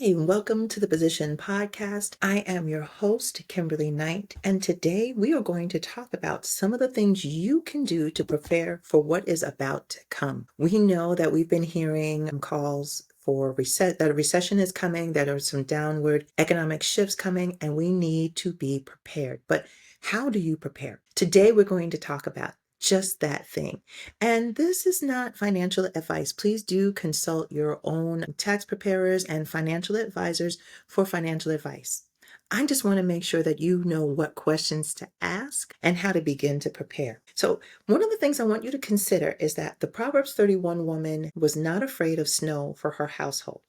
Hey, welcome to the Position Podcast. I am your host, Kimberly Knight, and today we are going to talk about some of the things you can do to prepare for what is about to come. We know that we've been hearing calls for that a recession is coming, that there are some downward economic shifts coming, and we need to be prepared. But how do you prepare? Today we're going to talk about just that thing. And this is not financial advice. Please do consult your own tax preparers and financial advisors for financial advice. I just want to make sure that you know what questions to ask and how to begin to prepare. So, one of the things I want you to consider is that the Proverbs 31 woman was not afraid of snow for her household.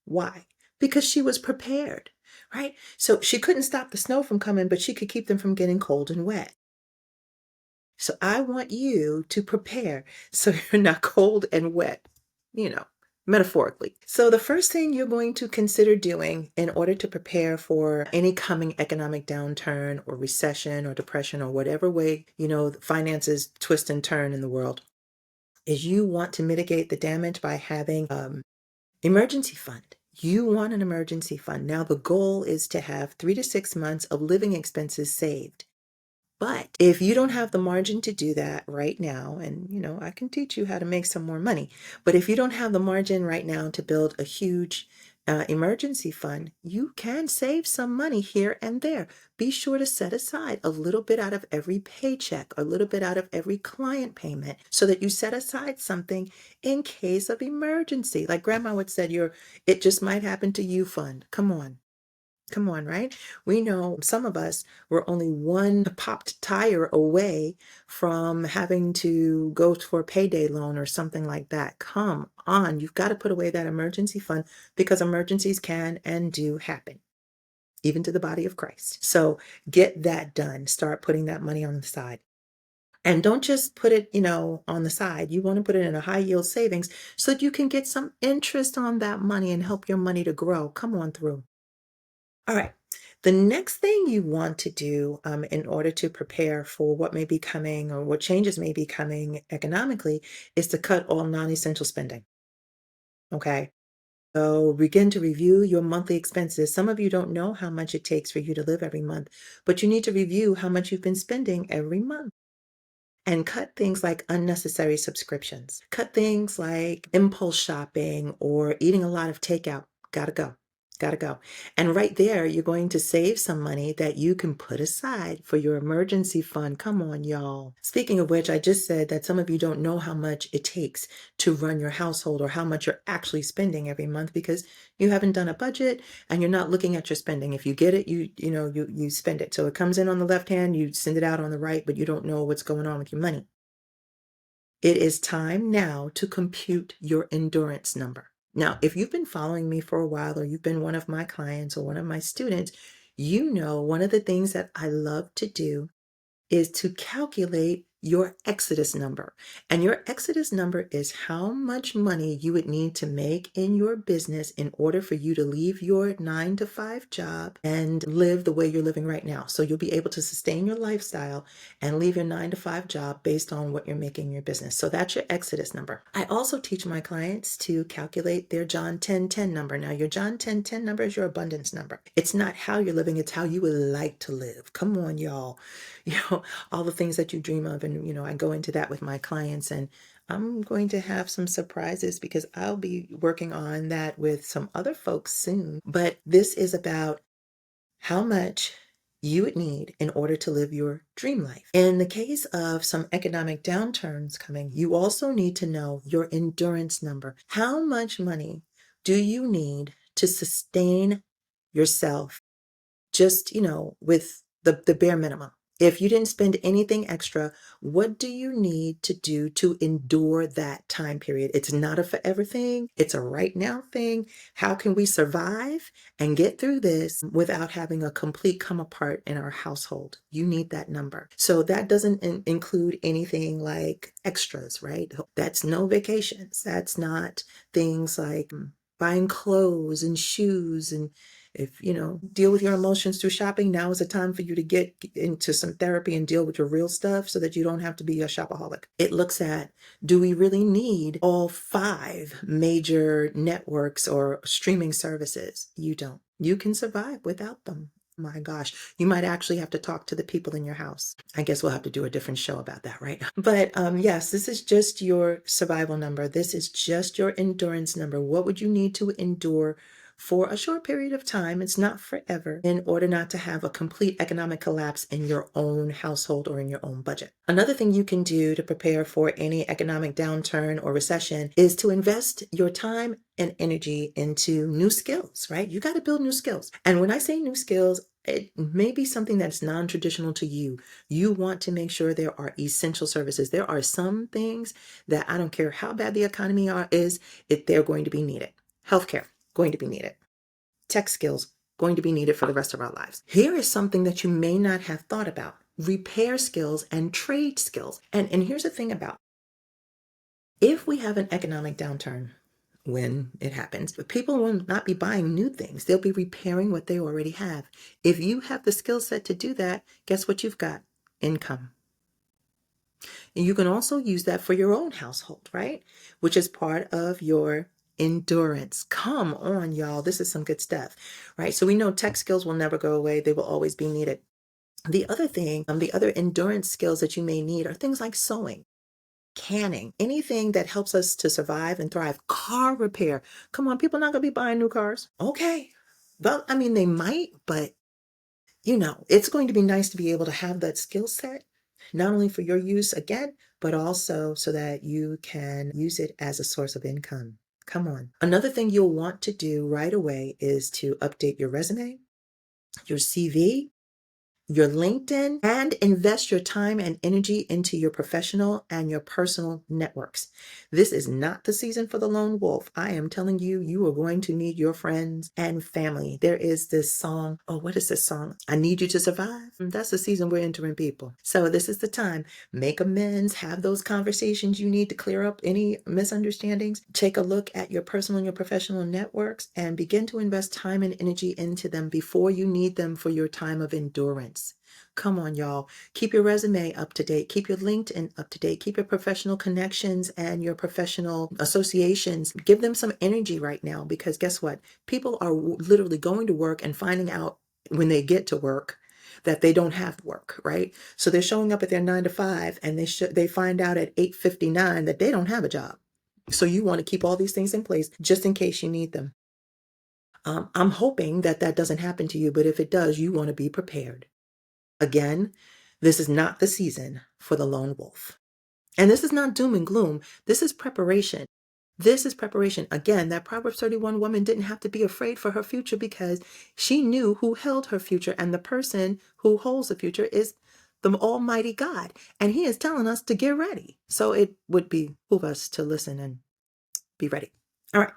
Why? Because she was prepared, right? So, she couldn't stop the snow from coming, but she could keep them from getting cold and wet. So I want you to prepare so you're not cold and wet, metaphorically. So the first thing you're going to consider doing in order to prepare for any coming economic downturn or recession or depression or whatever way, finances twist and turn in the world is you want to mitigate the damage by having emergency fund. You want an emergency fund. Now the goal is to have 3 to 6 months of living expenses saved. But if you don't have the margin to do that right now, and I can teach you how to make some more money, but if you don't have the margin right now to build a huge emergency fund, you can save some money here and there. Be sure to set aside a little bit out of every paycheck, a little bit out of every client payment, so that you set aside something in case of emergency. Like Grandma would said, your "it just might happen to you" fund. Come on. Come on, right? We know some of us were only one popped tire away from having to go for a payday loan or something like that. Come on, you've got to put away that emergency fund because emergencies can and do happen, even to the body of Christ. So get that done. Start putting that money on the side. And don't just put it, on the side. You want to put it in a high yield savings so that you can get some interest on that money and help your money to grow. Come on through. All right. The next thing you want to do in order to prepare for what may be coming or what changes may be coming economically is to cut all non-essential spending. Okay. So begin to review your monthly expenses. Some of you don't know how much it takes for you to live every month, but you need to review how much you've been spending every month and cut things like unnecessary subscriptions. Cut things like impulse shopping or eating a lot of takeout. Gotta go. Gotta go. And right there, you're going to save some money that you can put aside for your emergency fund. Come on, y'all. Speaking of which, I just said that some of you don't know how much it takes to run your household or how much you're actually spending every month because you haven't done a budget and you're not looking at your spending. If you get it, you spend it. So it comes in on the left hand, you send it out on the right, but you don't know what's going on with your money. It is time now to compute your endurance number. Now, if you've been following me for a while or you've been one of my clients or one of my students, you know one of the things that I love to do is to calculate your exodus number. And your exodus number is how much money you would need to make in your business in order for you to leave your 9 to 5 job and live the way you're living right now. So you'll be able to sustain your lifestyle and leave your 9 to 5 job based on what you're making in your business. So that's your exodus number. I also teach my clients to calculate their John 10:10 number. Now, your John 10:10 number is your abundance number. It's not how you're living, it's how you would like to live. Come on, y'all. All the things that you dream of. And, I go into that with my clients and I'm going to have some surprises because I'll be working on that with some other folks soon. But this is about how much you would need in order to live your dream life. In the case of some economic downturns coming, you also need to know your endurance number. How much money do you need to sustain yourself just, with the bare minimum? If you didn't spend anything extra, what do you need to do to endure that time period? It's not a forever thing. It's a right now thing. How can we survive and get through this without having a complete come apart in our household? You need that number. So that doesn't include anything like extras, right? That's no vacations. That's not things like buying clothes and shoes and If deal with your emotions through shopping, now is the time for you to get into some therapy and deal with your real stuff so that you don't have to be a shopaholic. It looks at, do we really need all 5 major networks or streaming services? You don't. You can survive without them. My gosh, you might actually have to talk to the people in your house. I guess we'll have to do a different show about that, right? But yes, this is just your survival number. This is just your endurance number. What would you need to endure for a short period of time? It's not forever, in order not to have a complete economic collapse in your own household or in your own budget. Another thing you can do to prepare for any economic downturn or recession is to invest your time and energy into new skills, right? You got to build new skills. And when I say new skills, it may be something that's non-traditional to you. You want to make sure there are essential services. There are some things that I don't care how bad the economy is, if they're going to be needed. Healthcare, going to be needed. Tech skills, going to be needed for the rest of our lives. Here is something that you may not have thought about: repair skills and trade skills. And here's the thing about, if we have an economic downturn, when it happens, people will not be buying new things. They'll be repairing what they already have. If you have the skill set to do that, guess what you've got? Income. And you can also use that for your own household, right? Which is part of your endurance. Come on, y'all. This is some good stuff, right? So we know tech skills will never go away. They will always be needed. The other thing, the other endurance skills that you may need are things like sewing, canning, anything that helps us to survive and thrive. Car repair. Come on, people are not going to be buying new cars. Okay. Well, I mean, they might, but it's going to be nice to be able to have that skill set, not only for your use again, but also so that you can use it as a source of income. Come on. Another thing you'll want to do right away is to update your resume, your CV, your LinkedIn, and invest your time and energy into your professional and your personal networks. This is not the season for the lone wolf. I am telling you, you are going to need your friends and family. There is this song. Oh, what is this song? I Need You to Survive. That's the season we're entering, people. So this is the time. Make amends, have those conversations you need to clear up any misunderstandings. Take a look at your personal and your professional networks and begin to invest time and energy into them before you need them for your time of endurance. Come on, y'all. Keep your resume up to date. Keep your LinkedIn up to date. Keep your professional connections and your professional associations. Give them some energy right now, because guess what? People are literally going to work and finding out when they get to work that they don't have work, right? So they're showing up at their 9 to 5 and they find out at 8:59 that they don't have a job. So you want to keep all these things in place just in case you need them. I'm hoping that doesn't happen to you, but if it does, you want to be prepared. Again, this is not the season for the lone wolf. And this is not doom and gloom. This is preparation. This is preparation. Again, that Proverbs 31 woman didn't have to be afraid for her future because she knew who held her future. And the person who holds the future is the Almighty God. And He is telling us to get ready. So it would behoove us to listen and be ready. All right.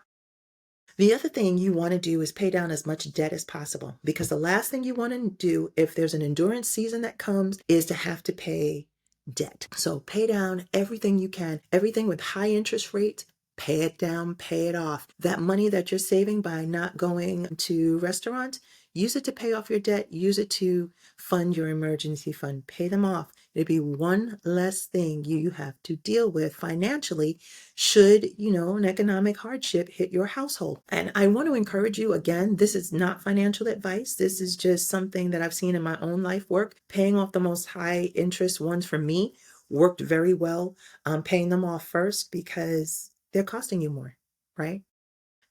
The other thing you want to do is pay down as much debt as possible, because the last thing you want to do if there's an endurance season that comes is to have to pay debt. So pay down everything you can, everything with high interest rates. Pay it down, pay it off. That money that you're saving by not going to restaurants, use it to pay off your debt. Use it to fund your emergency fund. Pay them off. It'd be one less thing you have to deal with financially should, an economic hardship hit your household. And I want to encourage you, again, this is not financial advice. This is just something that I've seen in my own life work. Paying off the most high interest ones for me worked very well. Paying them off first because they're costing you more, right?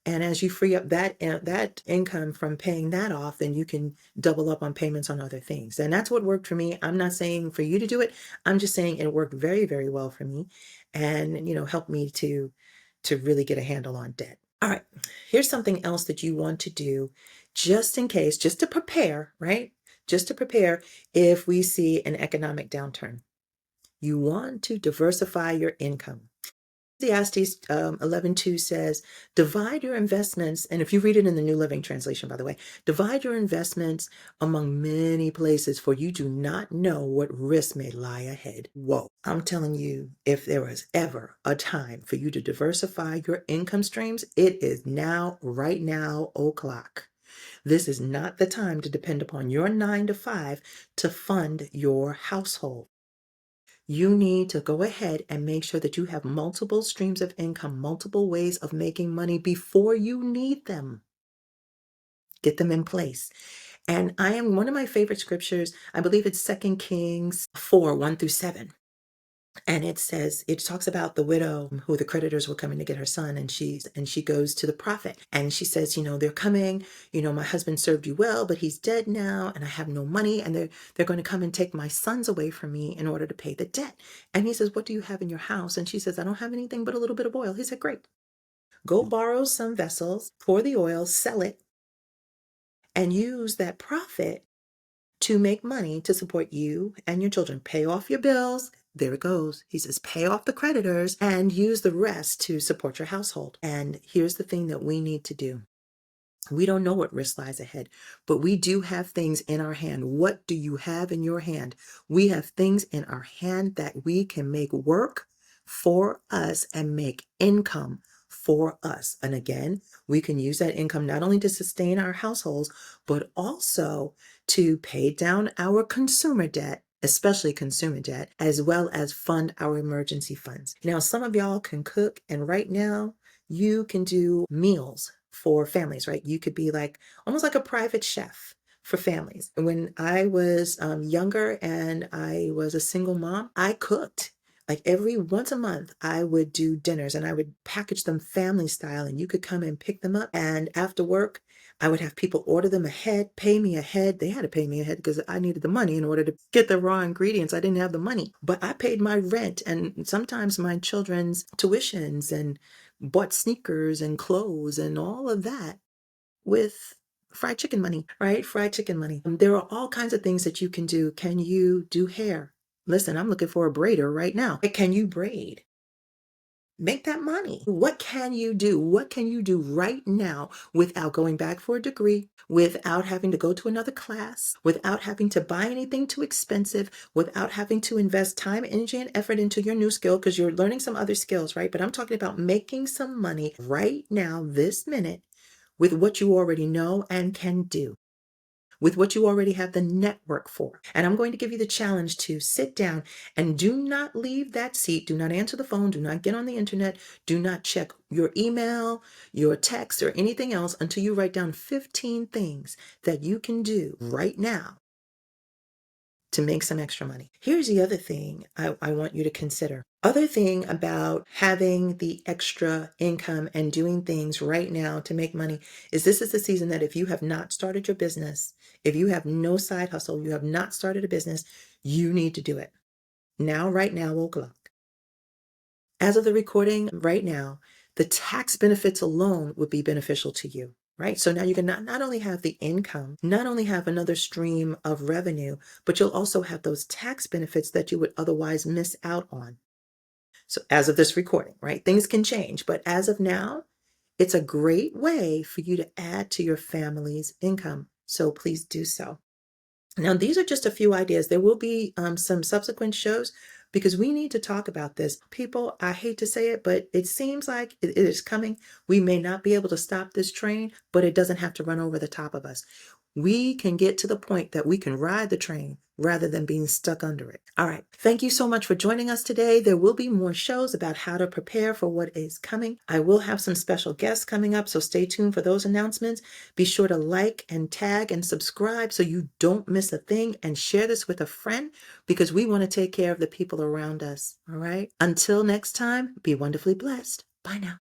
And as you free up that income from paying that off, then you can double up on payments on other things. And that's what worked for me. I'm not saying for you to do it. I'm just saying it worked very, very well for me, and helped me to really get a handle on debt. All right, here's something else that you want to do just in case, just to prepare, right? Just to prepare if we see an economic downturn. You want to diversify your income. Ecclesiastes 11:2 says, divide your investments, and if you read it in the New Living Translation, by the way, divide your investments among many places, for you do not know what risk may lie ahead. Whoa. I'm telling you, if there was ever a time for you to diversify your income streams, it is now, right now, o'clock. This is not the time to depend upon your 9 to 5 to fund your household. You need to go ahead and make sure that you have multiple streams of income, multiple ways of making money before you need them. Get them in place. And I am one of my favorite scriptures, I believe it's 2 Kings 4, 1 through 7. And it says, it talks about the widow who the creditors were coming to get her son, and she goes to the prophet and she says, they're coming, my husband served you well, but he's dead now and I have no money, and they're going to come and take my sons away from me in order to pay the debt. And he says, what do you have in your house? And she says, I don't have anything but a little bit of oil. He said, great. Go borrow some vessels, pour the oil, sell it, and use that profit to make money to support you and your children. Pay off your bills. There it goes. He says, pay off the creditors and use the rest to support your household. And here's the thing that we need to do. We don't know what risk lies ahead, but we do have things in our hand. What do you have in your hand? We have things in our hand that we can make work for us and make income for us. And again, we can use that income not only to sustain our households, but also to pay down our consumer debt, especially consumer debt, as well as fund our emergency funds. Now, some of y'all can cook, and right now you can do meals for families, right? You could be like almost like a private chef for families. When I was younger and I was a single mom, I cooked. Like every once a month, I would do dinners and I would package them family style, and you could come and pick them up. And after work, I would have people order them ahead, pay me ahead. They had to pay me ahead because I needed the money in order to get the raw ingredients. I didn't have the money, but I paid my rent and sometimes my children's tuitions and bought sneakers and clothes and all of that with fried chicken money, right? Fried chicken money. There are all kinds of things that you can do. Can you do hair? Listen, I'm looking for a braider right now. Can you braid? Make that money. What can you do? What can you do right now without going back for a degree, without having to go to another class, without having to buy anything too expensive, without having to invest time, energy, and effort into your new skill because you're learning some other skills, right? But I'm talking about making some money right now, this minute, with what you already know and can do, with what you already have the network for. And I'm going to give you the challenge to sit down and do not leave that seat. Do not answer the phone. Do not get on the internet. Do not check your email, your text, or anything else until you write down 15 things that you can do right now to make some extra money. Here's the other thing I want you to consider. Other thing about having the extra income and doing things right now to make money is this is the season that if you have not started your business, if you have no side hustle, you have not started a business, you need to do it. Now, right now, o'clock. As of the recording right now, the tax benefits alone would be beneficial to you. Right. So now you can not only have the income, not only have another stream of revenue, but you'll also have those tax benefits that you would otherwise miss out on. So as of this recording, right, things can change. But as of now, it's a great way for you to add to your family's income. So please do so. Now, these are just a few ideas. There will be some subsequent shows because we need to talk about this. People, I hate to say it, but it seems like it is coming. We may not be able to stop this train, but it doesn't have to run over the top of us. We can get to the point that we can ride the train rather than being stuck under it. All right. Thank you so much for joining us today. There will be more shows about how to prepare for what is coming. I will have some special guests coming up, so stay tuned for those announcements. Be sure to like and tag and subscribe so you don't miss a thing, and share this with a friend because we want to take care of the people around us. All right. Until next time, be wonderfully blessed. Bye now.